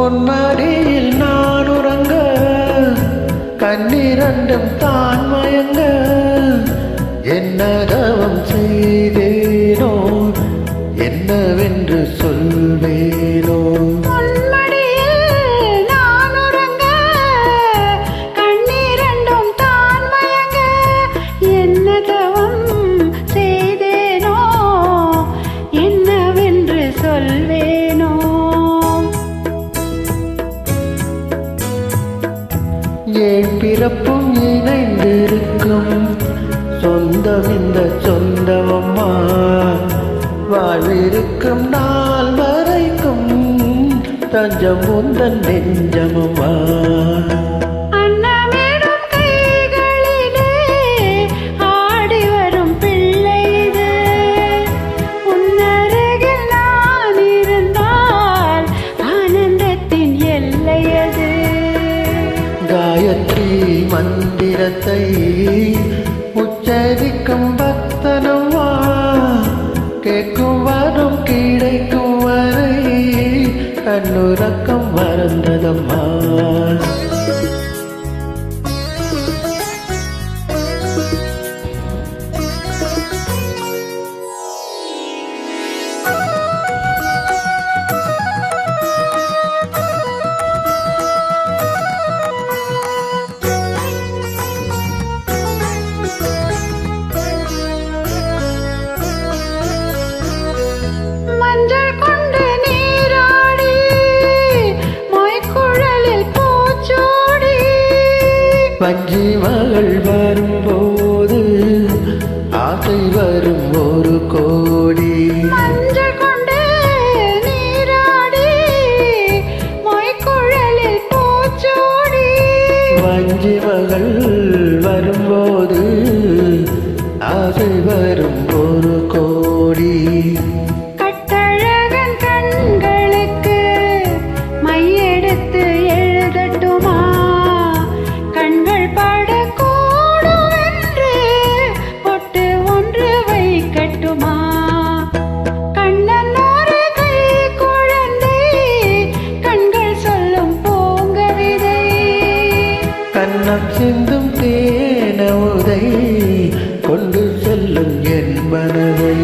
பொன்மடியில் நான் உறங்க கண்ணிரண்டும் தான் மயங்க என்ன தவம் செய்தேனோ என்னவென்று சொல்வேனோ ஏன் பிறப்பும் இணைந்திருக்கும் சொந்தம் இந்த சொந்தமம்மா வாழ்விருக்கும் நாள் வரைக்கும் தஞ்சம் உந்தன் நெஞ்சமம்மா காயத்ரி மந்திரத்தை உச்சரிக்கும் பக்தனம்மா கேட்கும் வரும் கிடைக்கும் வரை கண்ணுறக்கம் மறந்ததம்மா வஞ்சி மகள் வரும்போது ஆசை வரும் ஒரு கோடி மஞ்சள் கொண்டு நீராடி மொய்க்குழலில் பூச்சோடி வஞ்சி மகள் வரும்போது ஆசை வரும் ஒரு கோடி கட்டழகன் கண்களுக்கு மையெடுத்து எழுதட்டுமா கண்கள் படக்கூடும் என்று பொட்டு ஒன்று வைக்கட்டுமா கண்ணன் ஒரு கை குழந்தை கண்கள் சொல்லும் பூங்கவிதை கண்ணம் சிந்தும் தேனமுதை கொண்டு செல்லும் என் மனதை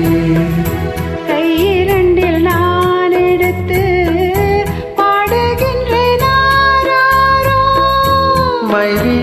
கையிரண்டில் நான் எடுத்து பாடுகின்றேன் மைவி